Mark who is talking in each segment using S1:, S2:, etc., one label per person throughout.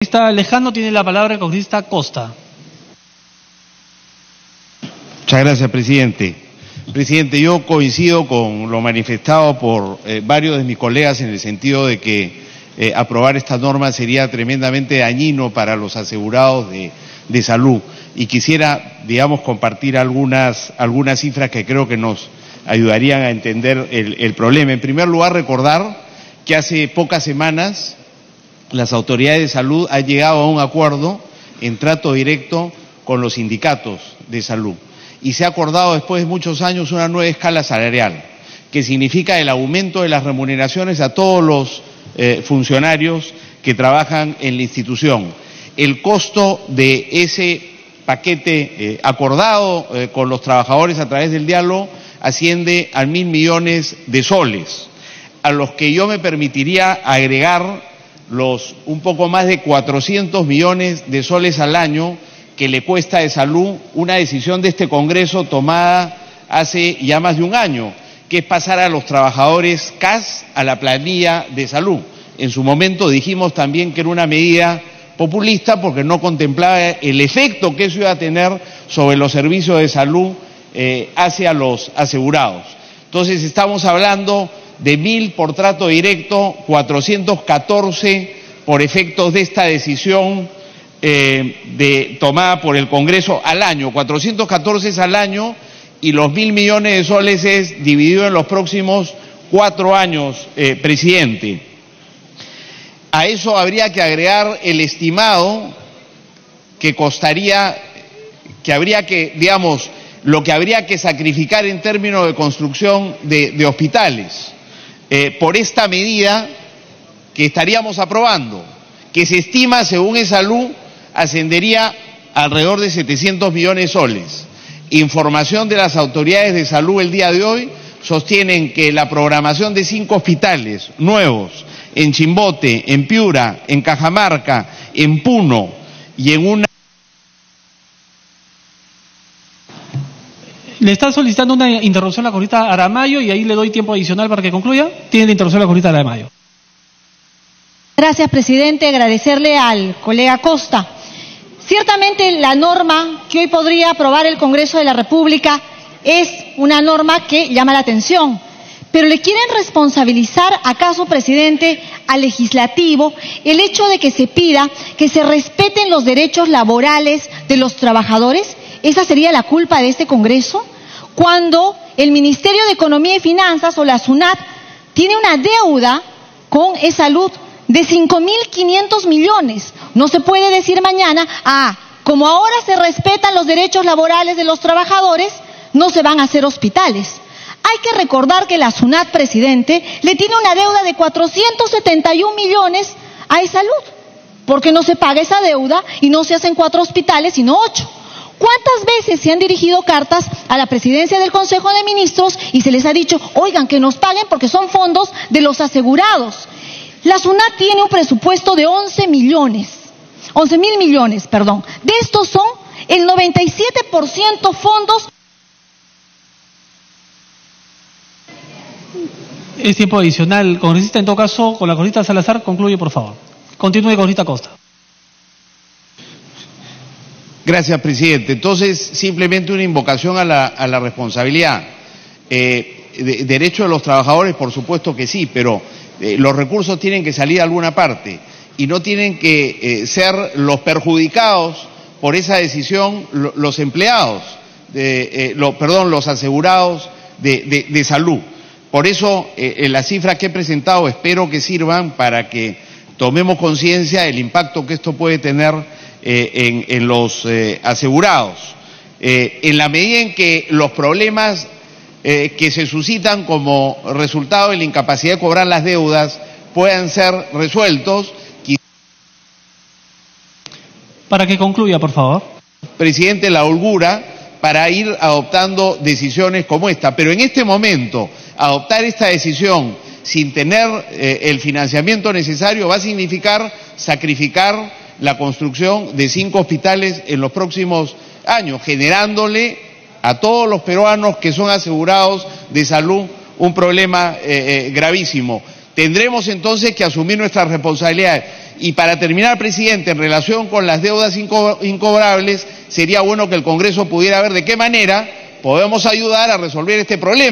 S1: Congresista Lejano tiene la palabra el congresista Costa.
S2: Muchas gracias, presidente. Presidente, yo coincido con lo manifestado por varios de mis colegas en el sentido de que aprobar esta norma sería tremendamente dañino para los asegurados de salud. Y quisiera, digamos, compartir algunas cifras que creo que nos ayudarían a entender el problema. En primer lugar, recordar que hace pocas semanas las autoridades de salud han llegado a un acuerdo en trato directo con los sindicatos de salud. Y se ha acordado después de muchos años una nueva escala salarial, que significa el aumento de las remuneraciones a todos los funcionarios que trabajan en la institución. El costo de ese paquete acordado con los trabajadores a través del diálogo asciende a 1.000 millones de soles, a los que yo me permitiría agregar los un poco más de 400 millones de soles al año que le cuesta de salud una decisión de este Congreso tomada hace ya más de un año, que es pasar a los trabajadores CAS a la planilla de salud. En su momento dijimos también que era una medida populista porque no contemplaba el efecto que eso iba a tener sobre los servicios de salud hacia los asegurados. Entonces estamos hablando de 1.000 por trato directo, 414 por efectos de esta decisión tomada por el Congreso al año. 414 es al año y los 1.000 millones de soles es dividido en los próximos 4 años, presidente. A eso habría que agregar el estimado que costaría, que habría que, digamos, lo que habría que sacrificar en términos de construcción de hospitales por esta medida que estaríamos aprobando, que se estima, según ESalud, ascendería alrededor de 700 millones de soles. Información de las autoridades de salud el día de hoy sostienen que la programación de 5 hospitales nuevos en Chimbote, en Piura, en Cajamarca, en Puno y en una...
S1: Le está solicitando una interrupción a la congresista Aramayo y ahí le doy tiempo adicional para que concluya. Tiene la interrupción a la congresista Aramayo.
S3: Gracias, presidente. Agradecerle al colega Costa. Ciertamente la norma que hoy podría aprobar el Congreso de la República es una norma que llama la atención, pero ¿le quieren responsabilizar acaso, presidente, al legislativo el hecho de que se pida que se respeten los derechos laborales de los trabajadores? ¿Esa sería la culpa de este Congreso? Cuando el Ministerio de Economía y Finanzas o la SUNAT tiene una deuda con ESalud de 5.500 millones. No se puede decir mañana, como ahora se respetan los derechos laborales de los trabajadores, no se van a hacer hospitales. Hay que recordar que la SUNAT, presidente, le tiene una deuda de 471 millones a ESalud, porque no se paga esa deuda y no se hacen 4 hospitales, sino 8. ¿Cuántas veces se han dirigido cartas a la presidencia del Consejo de Ministros y se les ha dicho, oigan, que nos paguen porque son fondos de los asegurados? La SUNAT tiene un presupuesto de 11.000 millones. De estos son el 97% fondos.
S1: Es tiempo adicional. Congresista, en todo caso, con la congresista Salazar, concluye, por favor. Continúe, congresista Costa.
S2: Gracias, presidente. Entonces, simplemente una invocación a la responsabilidad. Derecho de los trabajadores, por supuesto que sí, pero los recursos tienen que salir de alguna parte y no tienen que ser los perjudicados por esa decisión los empleados, los asegurados de salud. Por eso, las cifras que he presentado espero que sirvan para que tomemos conciencia del impacto que esto puede tener en los asegurados. En la medida en que los problemas que se suscitan como resultado de la incapacidad de cobrar las deudas puedan ser resueltos.
S1: Para que concluya, por favor.
S2: Presidente, la holgura para ir adoptando decisiones como esta. Pero en este momento, adoptar esta decisión sin tener el financiamiento necesario va a significar sacrificar la construcción de 5 hospitales en los próximos años, generándole a todos los peruanos que son asegurados de salud un problema gravísimo. Tendremos entonces que asumir nuestras responsabilidades Y para terminar, presidente, en relación con las deudas incobrables, sería bueno que el Congreso pudiera ver de qué manera podemos ayudar a resolver este problema.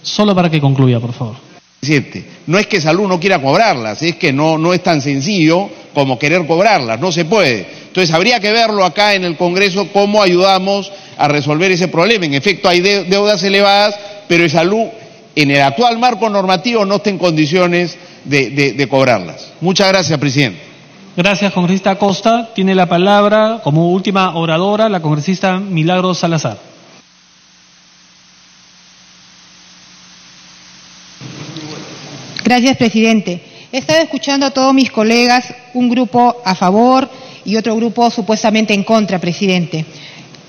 S1: Solo para que concluya, por favor.
S2: Presidente, no es que Salud no quiera cobrarlas, es que no es tan sencillo como querer cobrarlas, no se puede. Entonces habría que verlo acá en el Congreso cómo ayudamos a resolver ese problema. En efecto hay deudas elevadas, pero el Salud en el actual marco normativo no está en condiciones de cobrarlas. Muchas gracias, presidente.
S1: Gracias, congresista Costa. Tiene la palabra como última oradora la congresista Milagros Salazar.
S4: Gracias, presidente. He estado escuchando a todos mis colegas, un grupo a favor y otro grupo supuestamente en contra, presidente.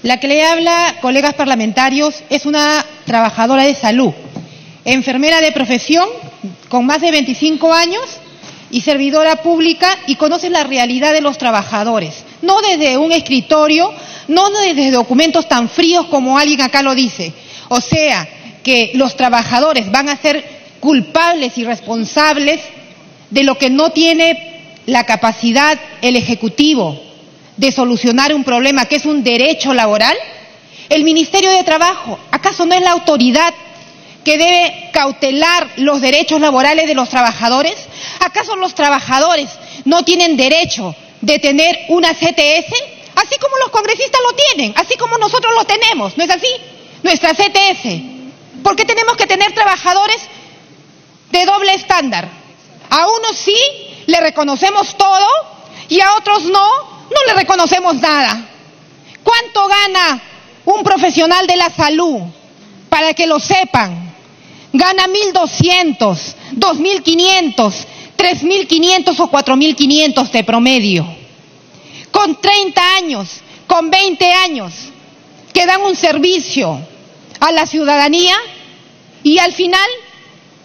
S4: La que le habla, colegas parlamentarios, es una trabajadora de salud, enfermera de profesión, con más de 25 años y servidora pública, y conoce la realidad de los trabajadores, no desde un escritorio, no desde documentos tan fríos como alguien acá lo dice. O sea, que los trabajadores van a ser culpables y responsables de lo que no tiene la capacidad el Ejecutivo de solucionar un problema que es un derecho laboral. El Ministerio de Trabajo, ¿acaso no es la autoridad que debe cautelar los derechos laborales de los trabajadores? ¿Acaso los trabajadores no tienen derecho de tener una CTS? Así como los congresistas lo tienen, así como nosotros lo tenemos, ¿no es así? Nuestra CTS. ¿Por qué tenemos que tener trabajadores de doble estándar? A unos sí le reconocemos todo y a otros no le reconocemos nada. ¿Cuánto gana un profesional de la salud? Para que lo sepan, gana 1.200, 2.500, 3.500 o 4.500 de promedio. Con 30 años, con 20 años, que dan un servicio a la ciudadanía y al final,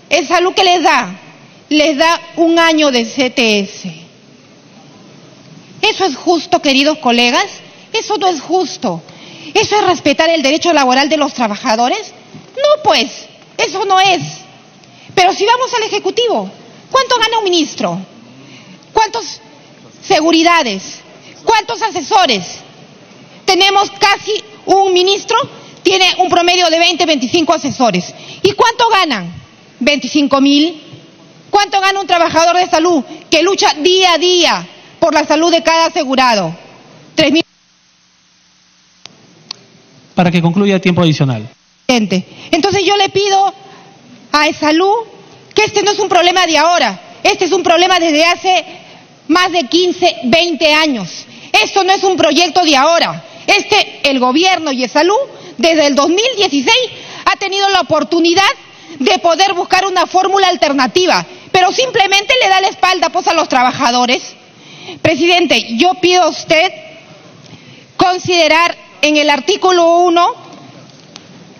S4: ¿es salud que les da? Les da un año de CTS. ¿Eso es justo, queridos colegas? Eso no es justo. ¿Eso es respetar el derecho laboral de los trabajadores? No, pues, eso no es. Pero si vamos al Ejecutivo, ¿cuánto gana un ministro? ¿Cuántas seguridades? ¿Cuántos asesores? Tenemos casi un ministro, tiene un promedio de 20, 25 asesores. ¿Y cuánto ganan? 25.000. ¿Cuánto gana un trabajador de salud que lucha día a día por la salud de cada asegurado? 3.000.
S1: Para que concluya el tiempo adicional.
S4: Entonces yo le pido a Salud que este no es un problema de ahora, este es un problema desde hace más de 15, 20 años. Esto no es un proyecto de ahora. El gobierno y Salud desde el 2016 ha tenido la oportunidad de poder buscar una fórmula alternativa, pero simplemente le da la espalda pues a los trabajadores. Presidente, yo pido a usted considerar en el artículo 1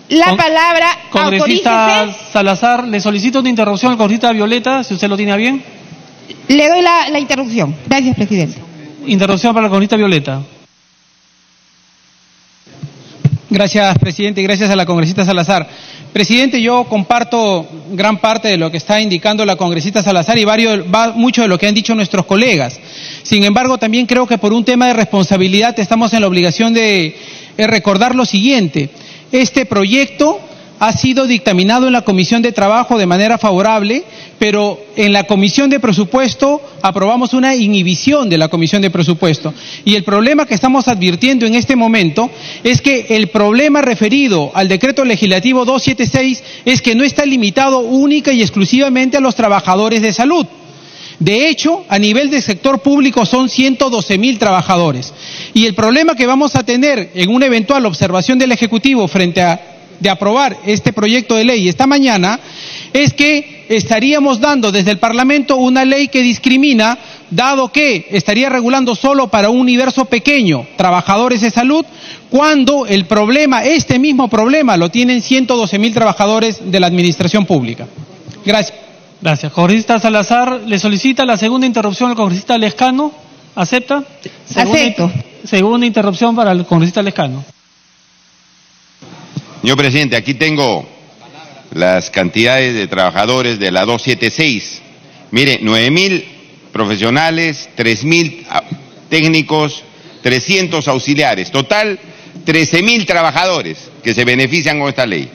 S4: la palabra
S1: congresista
S4: autorícese.
S1: Salazar, le solicito una interrupción al congresista Violeta, si usted lo tiene a bien.
S4: Le doy la interrupción. Gracias, presidente.
S1: Interrupción para la congresista Violeta.
S5: Gracias, presidente, y gracias a la congresista Salazar. Presidente, yo comparto gran parte de lo que está indicando la congresista Salazar y mucho de lo que han dicho nuestros colegas. Sin embargo, también creo que por un tema de responsabilidad estamos en la obligación de recordar lo siguiente. Este proyecto ha sido dictaminado en la Comisión de Trabajo de manera favorable, pero en la Comisión de Presupuesto aprobamos una inhibición de la Comisión de Presupuesto. Y el problema que estamos advirtiendo en este momento es que el problema referido al Decreto Legislativo 276 es que no está limitado única y exclusivamente a los trabajadores de salud. De hecho, a nivel del sector público son 112.000 trabajadores. Y el problema que vamos a tener en una eventual observación del Ejecutivo frente a de aprobar este proyecto de ley esta mañana es que estaríamos dando desde el Parlamento una ley que discrimina, dado que estaría regulando solo para un universo pequeño trabajadores de salud, cuando el problema, este mismo problema, lo tienen 112.000 trabajadores de la administración pública. Gracias.
S1: Gracias. Congresista Salazar, le solicita la segunda interrupción al congresista Lescano. ¿Acepta?
S4: Acepto.
S1: Segunda interrupción para el congresista Lescano.
S6: Señor presidente, aquí tengo las cantidades de trabajadores de la 276. Mire, 9.000 profesionales, 3.000 técnicos, 300 auxiliares. Total, 13.000 trabajadores que se benefician con esta ley.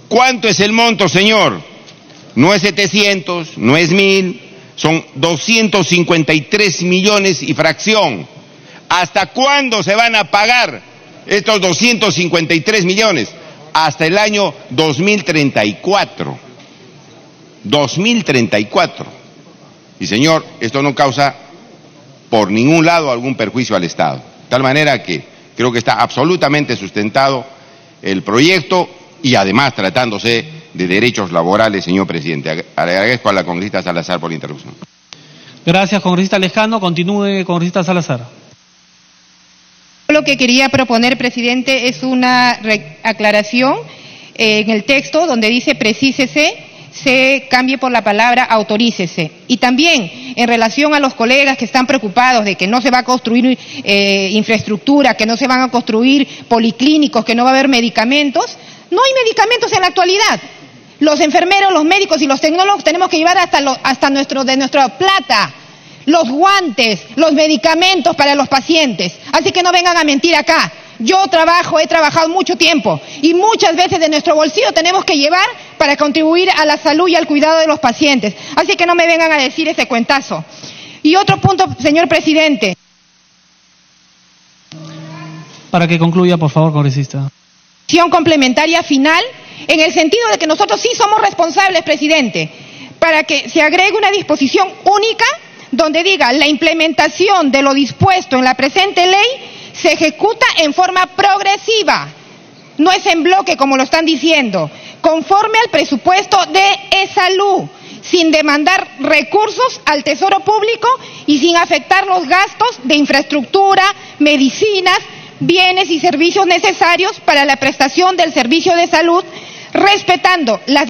S6: ¿Cuánto es el monto, señor? No es 700, no es 1.000, son 253 millones y fracción. ¿Hasta cuándo se van a pagar estos 253 millones? Hasta el año 2034. 2034. Y señor, esto no causa por ningún lado algún perjuicio al Estado. De tal manera que creo que está absolutamente sustentado el proyecto y además tratándose de derechos laborales, señor presidente. Le agradezco a la congresista Salazar por la interrupción.
S1: Gracias, congresista Lejano. Continúe, congresista Salazar.
S4: Lo que quería proponer, presidente, es una aclaración en el texto donde dice precísese, se cambie por la palabra autorícese. Y también en relación a los colegas que están preocupados de que no se va a construir infraestructura, que no se van a construir policlínicos, que no va a haber medicamentos, no hay medicamentos en la actualidad. Los enfermeros, los médicos y los tecnólogos tenemos que llevar hasta nuestra plata los guantes, los medicamentos para los pacientes. Así que no vengan a mentir acá. Yo he trabajado mucho tiempo y muchas veces de nuestro bolsillo tenemos que llevar para contribuir a la salud y al cuidado de los pacientes. Así que no me vengan a decir ese cuentazo. Y otro punto, señor presidente.
S1: Para que concluya, por favor, congresista.
S4: Complementaria final, en el sentido de que nosotros sí somos responsables, presidente, para que se agregue una disposición única donde diga la implementación de lo dispuesto en la presente ley se ejecuta en forma progresiva, no es en bloque como lo están diciendo, conforme al presupuesto de e-salud, sin demandar recursos al Tesoro Público y sin afectar los gastos de infraestructura, medicinas, bienes y servicios necesarios para la prestación del servicio de salud, respetando las...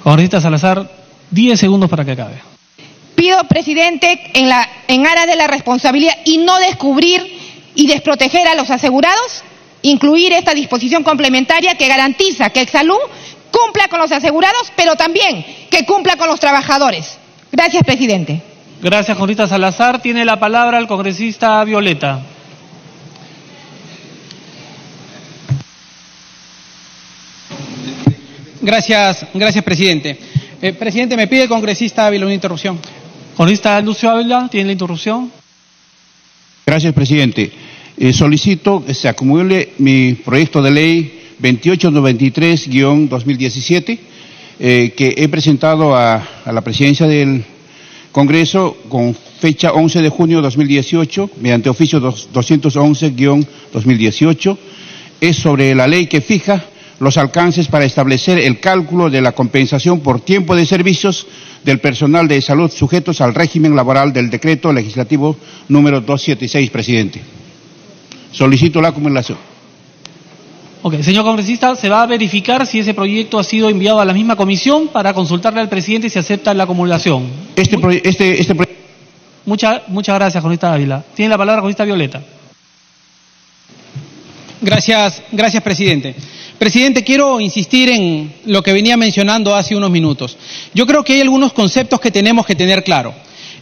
S1: Congresista Salazar, 10 segundos para que acabe.
S4: Pido, presidente, en aras de la responsabilidad y no descubrir y desproteger a los asegurados, incluir esta disposición complementaria que garantiza que Exsalud cumpla con los asegurados, pero también que cumpla con los trabajadores. Gracias, presidente.
S1: Gracias, congresista Salazar. Tiene la palabra el congresista Violeta.
S5: Gracias, presidente. Presidente, me pide el congresista Ávila una interrupción.
S1: Congresista Lucio Ávila, tiene la interrupción.
S7: Gracias, presidente. Solicito que se acumule mi proyecto de ley 2893-2017, que he presentado a la presidencia del Congreso con fecha 11 de junio de 2018, mediante oficio 211-2018. Es sobre la ley que fija los alcances para establecer el cálculo de la compensación por tiempo de servicios del personal de salud sujetos al régimen laboral del decreto legislativo número 276, presidente. Solicito la acumulación.
S1: Ok, señor congresista, se va a verificar si ese proyecto ha sido enviado a la misma comisión para consultarle al presidente si acepta la acumulación. Muchas gracias, congresista Ávila. Tiene la palabra, congresista Violeta.
S5: Gracias, presidente. Presidente, quiero insistir en lo que venía mencionando hace unos minutos. Yo creo que hay algunos conceptos que tenemos que tener claro.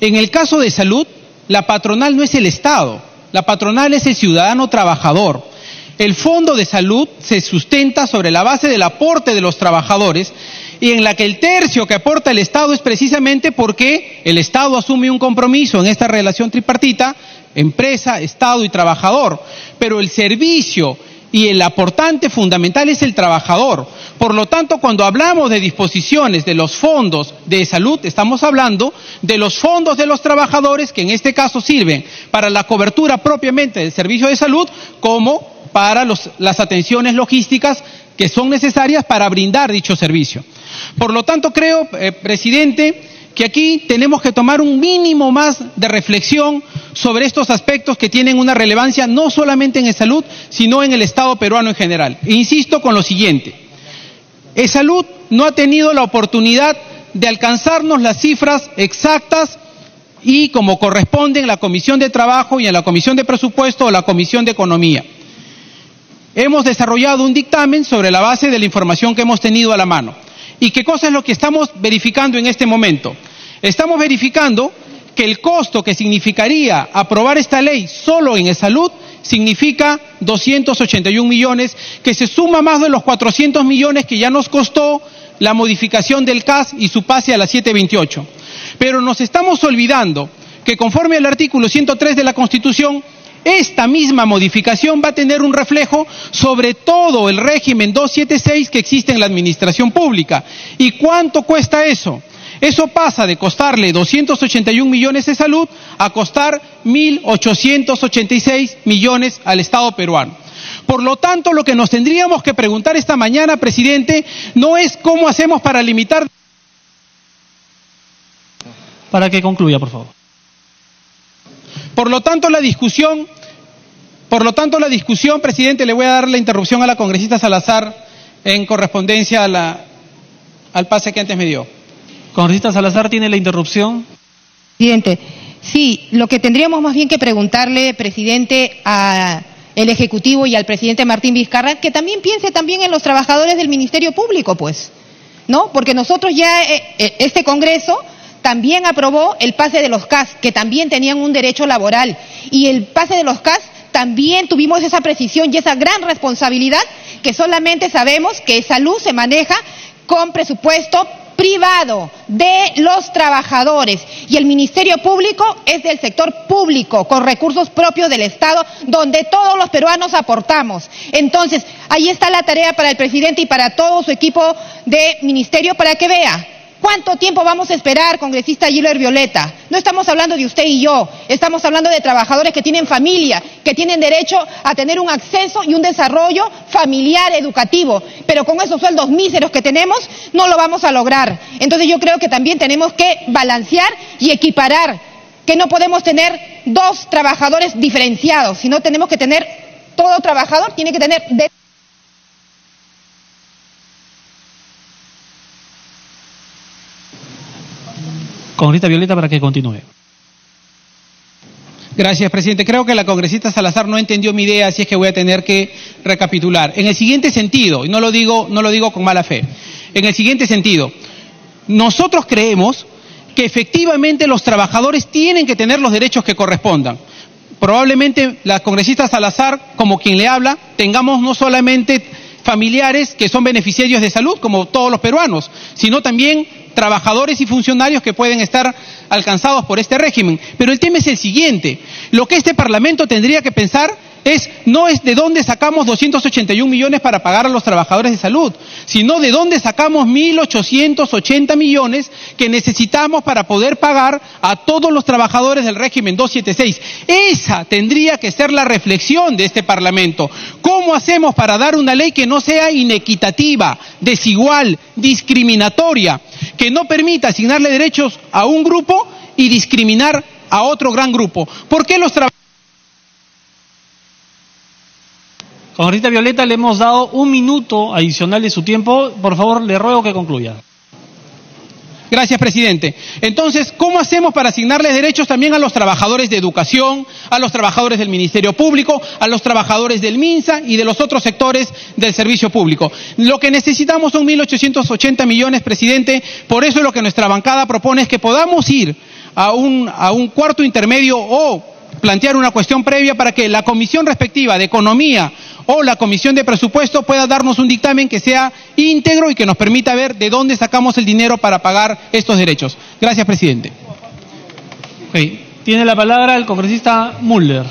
S5: En el caso de salud, la patronal no es el Estado, la patronal es el ciudadano trabajador. El Fondo de Salud se sustenta sobre la base del aporte de los trabajadores y en la que el tercio que aporta el Estado es precisamente porque el Estado asume un compromiso en esta relación tripartita, empresa, Estado y trabajador, pero el servicio y el aportante fundamental es el trabajador. Por lo tanto, cuando hablamos de disposiciones de los fondos de salud, estamos hablando de los fondos de los trabajadores, que en este caso sirven para la cobertura propiamente del servicio de salud, como para las atenciones logísticas que son necesarias para brindar dicho servicio. Por lo tanto, creo, presidente, que aquí tenemos que tomar un mínimo más de reflexión sobre estos aspectos que tienen una relevancia no solamente en e-salud, sino en el Estado peruano en general. E insisto con lo siguiente: e-salud no ha tenido la oportunidad de alcanzarnos las cifras exactas y como corresponde en la Comisión de Trabajo y en la Comisión de Presupuesto o la Comisión de Economía. hemos desarrollado un dictamen sobre la base de la información que hemos tenido a la mano. ¿Y qué cosa es lo que estamos verificando en este momento? Estamos verificando que el costo que significaría aprobar esta ley solo en salud significa 281 millones, que se suma más de los 400 millones que ya nos costó la modificación del CAS y su pase a la 728. Pero nos estamos olvidando que conforme al artículo 103 de la Constitución, esta misma modificación va a tener un reflejo sobre todo el régimen 276 que existe en la administración pública. ¿Y cuánto cuesta eso? Eso pasa de costarle 281 millones de salud a costar 1.886 millones al Estado peruano. Por lo tanto, lo que nos tendríamos que preguntar esta mañana, presidente, no es cómo hacemos para limitar...
S1: Para que concluya, por favor.
S5: Por lo tanto, la discusión, presidente, le voy a dar la interrupción a la congresista Salazar en correspondencia a al pase que antes me dio.
S1: Congresista Salazar, ¿tiene la interrupción?
S4: Presidente, sí, lo que tendríamos más bien que preguntarle, presidente, al Ejecutivo y al presidente Martín Vizcarra, que también piense también en los trabajadores del Ministerio Público, pues, ¿no? Porque nosotros ya, este Congreso también aprobó el pase de los CAS, que también tenían un derecho laboral, y el pase de los CAS también tuvimos esa precisión y esa gran responsabilidad que solamente sabemos que salud se maneja con presupuesto privado de los trabajadores y el Ministerio Público es del sector público con recursos propios del Estado donde todos los peruanos aportamos. Entonces, ahí está la tarea para el presidente y para todo su equipo de ministerio para que vea cuánto tiempo vamos a esperar, congresista Giller Violeta. No estamos hablando de usted y yo, estamos hablando de trabajadores que tienen familia, que tienen derecho a tener un acceso y un desarrollo familiar, educativo, pero con esos sueldos míseros que tenemos no lo vamos a lograr. Entonces yo creo que también tenemos que balancear y equiparar, que no podemos tener dos trabajadores diferenciados, sino tenemos que tener, todo trabajador tiene que tener...
S1: Congresista Violeta, para que continúe.
S5: Gracias, presidente. Creo que la congresista Salazar no entendió mi idea, así es que voy a tener que recapitular. En el siguiente sentido, y no lo digo con mala fe, en el siguiente sentido, nosotros creemos que efectivamente los trabajadores tienen que tener los derechos que correspondan. Probablemente la congresista Salazar, como quien le habla, tengamos no solamente familiares que son beneficiarios de salud, como todos los peruanos, sino también trabajadores y funcionarios que pueden estar alcanzados por este régimen. Pero el tema es el siguiente, lo que este Parlamento tendría que pensar no es de dónde sacamos 281 millones para pagar a los trabajadores de salud, sino de dónde sacamos 1.880 millones que necesitamos para poder pagar a todos los trabajadores del régimen 276. Esa tendría que ser la reflexión de este Parlamento. ¿Cómo hacemos para dar una ley que no sea inequitativa, desigual, discriminatoria, que no permita asignarle derechos a un grupo y discriminar a otro gran grupo? ¿Por qué los trabajadores?
S1: Congresista Violeta, le hemos dado 1 minuto adicional de su tiempo. Por favor, le ruego que concluya.
S5: Gracias, presidente. Entonces, ¿cómo hacemos para asignarles derechos también a los trabajadores de educación, a los trabajadores del Ministerio Público, a los trabajadores del MINSA y de los otros sectores del servicio público? Lo que necesitamos son 1.880 millones, presidente. Por eso lo que nuestra bancada propone es que podamos ir a un cuarto intermedio o plantear una cuestión previa para que la comisión respectiva de Economía o la Comisión de Presupuesto pueda darnos un dictamen que sea íntegro y que nos permita ver de dónde sacamos el dinero para pagar estos derechos. Gracias, presidente.
S1: Okay. Tiene la palabra el congresista Müller.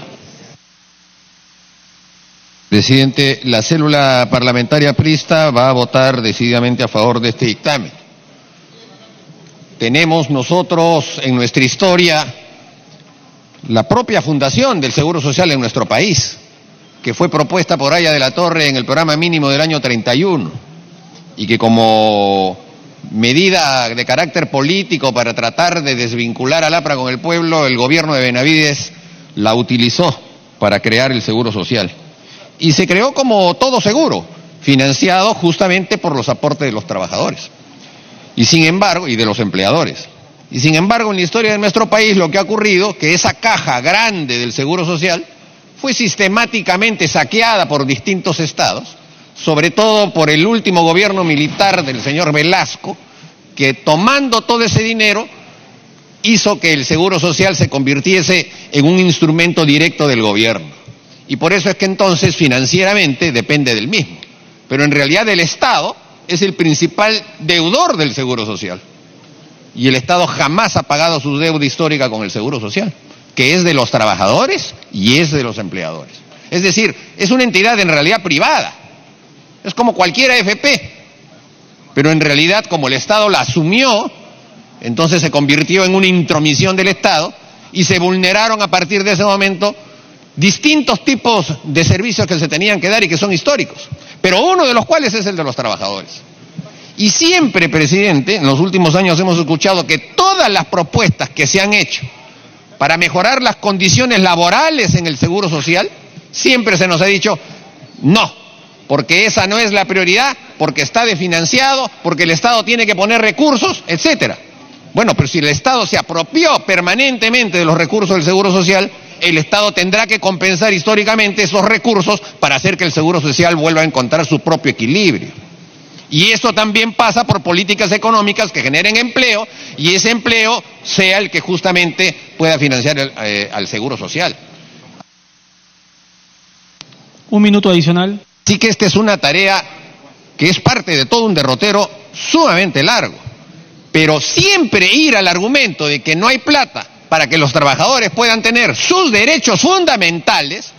S8: Presidente, la célula parlamentaria aprista va a votar decididamente a favor de este dictamen. Tenemos nosotros en nuestra historia la propia fundación del Seguro Social en nuestro país, que fue propuesta por Aya de la Torre en el programa mínimo del año 31 y que como medida de carácter político para tratar de desvincular al APRA con el pueblo, el gobierno de Benavides la utilizó para crear el Seguro Social. Y se creó como todo seguro, financiado justamente por los aportes de los trabajadores y sin embargo, y de los empleadores. Y sin embargo, en la historia de nuestro país lo que ha ocurrido, que esa caja grande del Seguro Social fue sistemáticamente saqueada por distintos estados, sobre todo por el último gobierno militar del señor Velasco, que tomando todo ese dinero hizo que el Seguro Social se convirtiese en un instrumento directo del gobierno. Y por eso es que entonces financieramente depende del mismo. Pero en realidad el Estado es el principal deudor del Seguro Social. Y el Estado jamás ha pagado su deuda histórica con el Seguro Social, que es de los trabajadores y es de los empleadores. Es decir, es una entidad en realidad privada. Es como cualquier AFP. Pero en realidad, como el Estado la asumió, entonces se convirtió en una intromisión del Estado y se vulneraron a partir de ese momento distintos tipos de servicios que se tenían que dar y que son históricos, pero uno de los cuales es el de los trabajadores. Y siempre, presidente, en los últimos años hemos escuchado que todas las propuestas que se han hecho para mejorar las condiciones laborales en el Seguro Social, siempre se nos ha dicho no, porque esa no es la prioridad, porque está desfinanciado, porque el Estado tiene que poner recursos, etcétera. Bueno, pero si el Estado se apropió permanentemente de los recursos del Seguro Social, el Estado tendrá que compensar históricamente esos recursos para hacer que el Seguro Social vuelva a encontrar su propio equilibrio. Y eso también pasa por políticas económicas que generen empleo y ese empleo sea el que justamente pueda financiar al Seguro Social.
S1: Un minuto adicional.
S8: Así que esta es una tarea que es parte de todo un derrotero sumamente largo. Pero siempre ir al argumento de que no hay plata para que los trabajadores puedan tener sus derechos fundamentales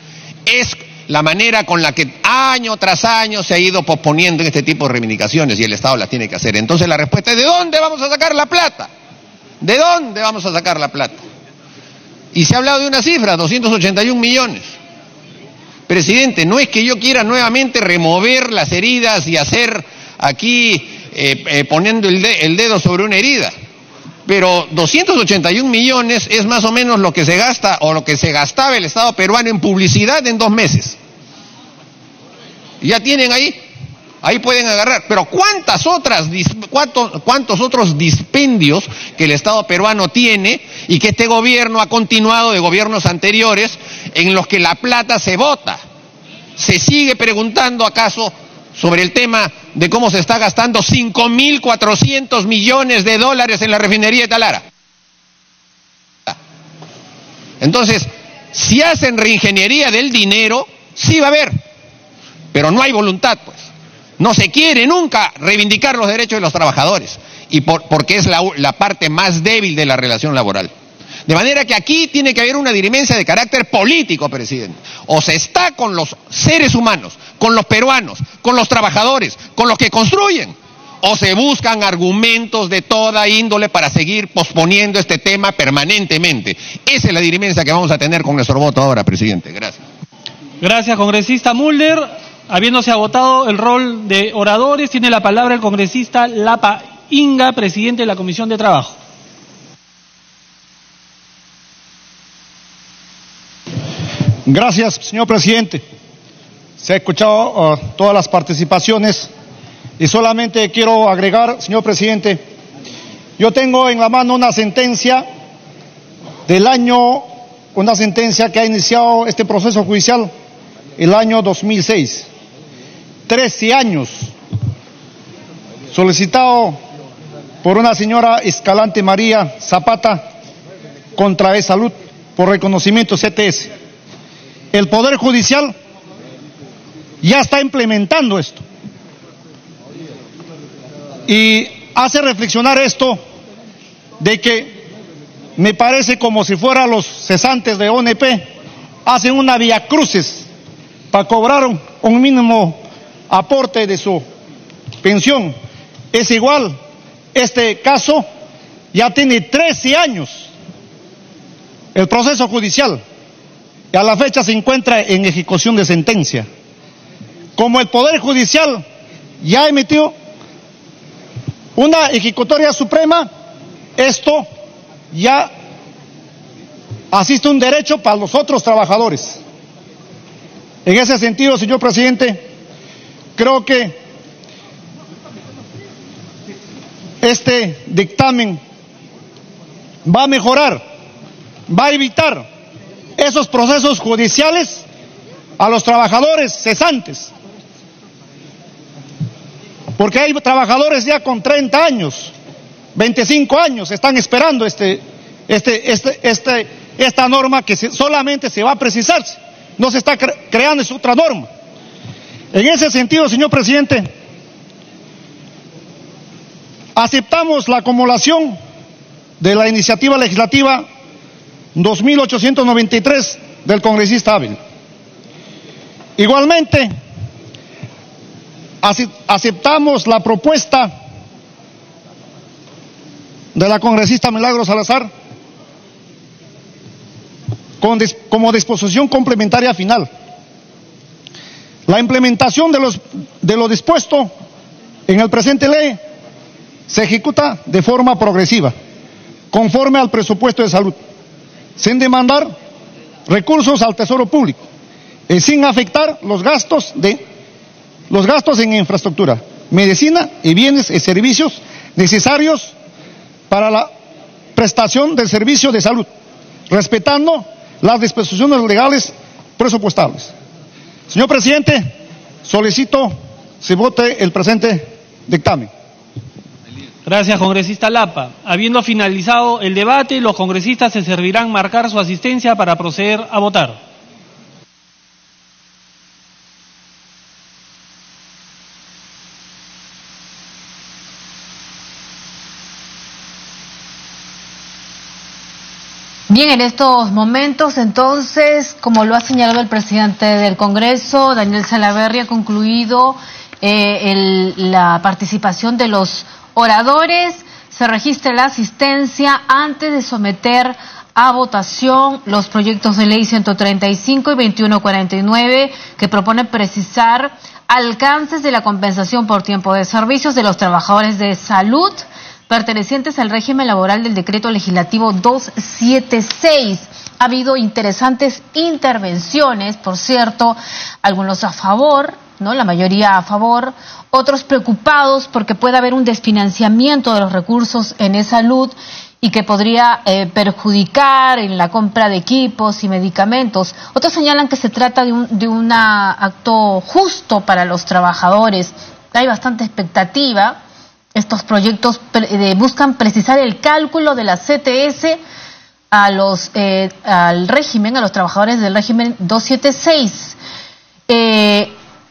S8: es la manera con la que año tras año se ha ido posponiendo en este tipo de reivindicaciones y el Estado las tiene que hacer. Entonces la respuesta es: ¿de dónde vamos a sacar la plata? ¿De dónde vamos a sacar la plata? Y se ha hablado de una cifra, 281 millones. Presidente, no es que yo quiera nuevamente remover las heridas y hacer aquí poniendo el dedo sobre una herida, pero 281 millones es más o menos lo que se gasta o lo que se gastaba el Estado peruano en publicidad en 2 meses. Ya tienen ahí pueden agarrar, pero cuántos otros dispendios que el Estado peruano tiene y que este gobierno ha continuado de gobiernos anteriores en los que la plata se bota. ¿Se sigue preguntando acaso sobre el tema de cómo se está gastando 5.400 millones de dólares en la refinería de Talara? Entonces, si hacen reingeniería del dinero, sí va a haber, pero no hay voluntad, pues. No se quiere nunca reivindicar los derechos de los trabajadores, y porque es la parte más débil de la relación laboral. De manera que aquí tiene que haber una dirimencia de carácter político, presidente. O se está con los seres humanos, con los peruanos, con los trabajadores, con los que construyen, o se buscan argumentos de toda índole para seguir posponiendo este tema permanentemente. Esa es la dirimencia que vamos a tener con nuestro voto ahora, presidente. Gracias.
S1: Gracias, congresista Mulder. Habiéndose agotado el rol de oradores, tiene la palabra el congresista Lapa Inga, presidente de la Comisión de Trabajo.
S9: Gracias, señor presidente. Se ha escuchado todas las participaciones y solamente quiero agregar, señor presidente, yo tengo en la mano una sentencia una sentencia que ha iniciado este proceso judicial el año 2006. 13 años, solicitado por una señora Escalante María Zapata contra E-Salud por reconocimiento CTS. El Poder Judicial ya está implementando esto. Y hace reflexionar esto de que me parece como si fueran los cesantes de ONP, hacen una viacrucis para cobrar un mínimo aporte de su pensión. Es igual, este caso ya tiene 13 años el proceso judicial y a la fecha se encuentra en ejecución de sentencia. Como el Poder Judicial ya emitió una ejecutoria suprema, esto ya asiste un derecho para los otros trabajadores. En ese sentido, señor presidente, creo que este dictamen va a mejorar, va a evitar esos procesos judiciales a los trabajadores cesantes, porque hay trabajadores ya con 30 años, 25 años, están esperando esta norma que solamente se va a precisarse, no se está creando es otra norma. En ese sentido, señor presidente, aceptamos la acumulación de la iniciativa legislativa 2893 del congresista Ávila. Igualmente, aceptamos la propuesta de la congresista Milagros Salazar como disposición complementaria final. La implementación de lo dispuesto en el presente ley se ejecuta de forma progresiva, conforme al presupuesto de salud, sin demandar recursos al Tesoro Público y sin afectar los gastos en infraestructura, medicina y bienes y servicios necesarios para la prestación del servicio de salud, respetando las disposiciones legales presupuestables. Señor presidente, solicito se vote el presente dictamen.
S1: Gracias, congresista Lapa. Habiendo finalizado el debate, los congresistas se servirán marcar su asistencia para proceder a votar.
S10: Bien, en estos momentos, entonces, como lo ha señalado el presidente del Congreso, Daniel Salaverry, ha concluido la participación de los oradores. Se registra la asistencia antes de someter a votación los proyectos de ley 135 y 2149 que proponen precisar alcances de la compensación por tiempo de servicios de los trabajadores de salud pertenecientes al régimen laboral del decreto legislativo 276. Ha habido interesantes intervenciones, por cierto, algunos a favor, ¿no? La mayoría a favor, otros preocupados porque puede haber un desfinanciamiento de los recursos en salud y que podría perjudicar en la compra de equipos y medicamentos. Otros señalan que se trata de un acto justo para los trabajadores. Hay bastante expectativa. Estos proyectos buscan precisar el cálculo de la CTS al régimen, a los trabajadores del régimen 276.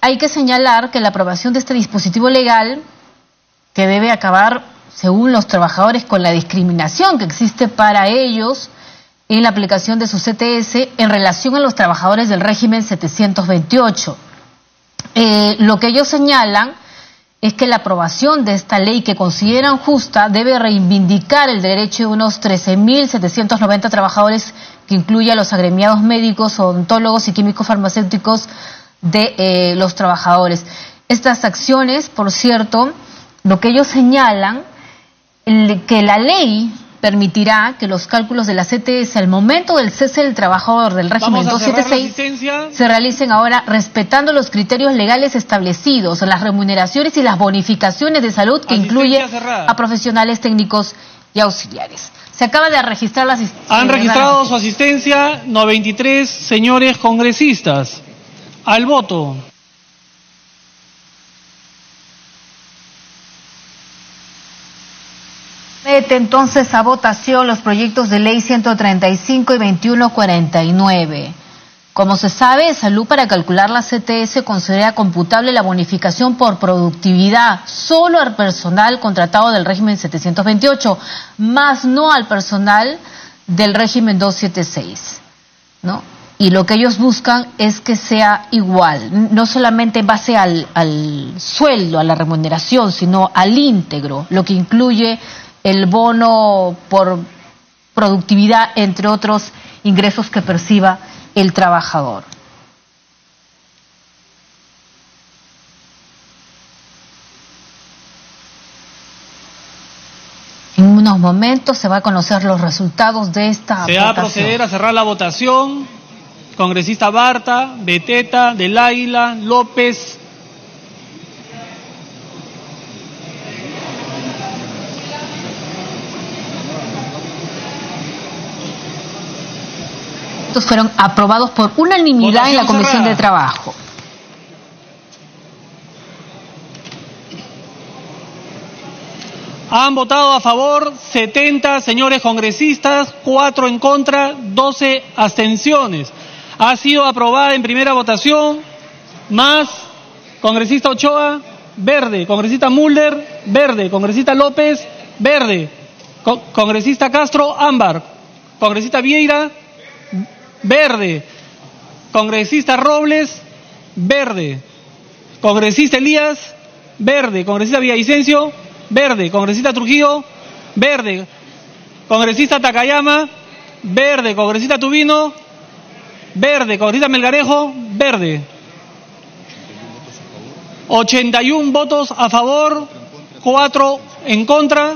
S10: Hay que señalar que la aprobación de este dispositivo legal, que debe acabar, según los trabajadores, con la discriminación que existe para ellos en la aplicación de su CTS en relación a los trabajadores del régimen 728. Lo que ellos señalan es que la aprobación de esta ley que consideran justa debe reivindicar el derecho de unos 13.790 trabajadores, que incluye a los agremiados médicos, odontólogos y químicos farmacéuticos de los trabajadores. Estas acciones, por cierto, lo que ellos señalan, que la ley permitirá que los cálculos de la CTS al momento del cese del trabajador del régimen 276 se realicen ahora respetando los criterios legales establecidos, las remuneraciones y las bonificaciones de salud que incluye a profesionales técnicos y auxiliares. Se acaba de registrar la asistencia.
S1: Han registrado su asistencia 93 señores congresistas. Al voto.
S10: Mete entonces a votación los proyectos de ley 135 y 2149. Como se sabe, Salud, para calcular la CTS, considera computable la bonificación por productividad solo al personal contratado del régimen 728, más no al personal del régimen 276, ¿no? Y lo que ellos buscan es que sea igual, no solamente en base al sueldo, a la remuneración, sino al íntegro, lo que incluye el bono por productividad, entre otros ingresos que perciba el trabajador. En unos momentos se va a conocer los resultados de esta votación.
S1: Se va a proceder a cerrar la votación. Congresista Barta, Beteta, Del Águila, López.
S10: proyectos fueron aprobados por unanimidad en la Comisión de Trabajo.
S1: Han votado a favor 70 señores congresistas, 4 en contra, 12 abstenciones. Ha sido aprobada en primera votación, más congresista Ochoa, verde, congresista Mulder, verde, congresista López, verde, congresista Castro, ámbar, congresista Vieira, verde, congresista Robles, verde, congresista Elías, verde, congresista Villavicencio, verde, congresista Trujillo, verde, congresista Takayama, verde, congresista Tubino, verde, congresista Melgarejo, verde. 81 votos a favor, 4 en contra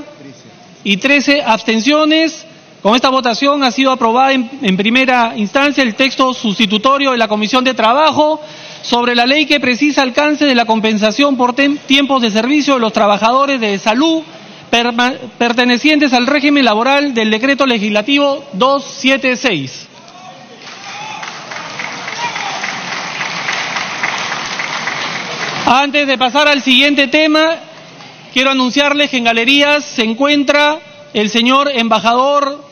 S1: y 13 abstenciones. Con esta votación ha sido aprobada en primera instancia el texto sustitutorio de la Comisión de Trabajo sobre la ley que precisa alcance de la compensación por tiempos de servicio de los trabajadores de salud pertenecientes al régimen laboral del Decreto Legislativo 276. Antes de pasar al siguiente tema, quiero anunciarles que en galerías se encuentra el señor embajador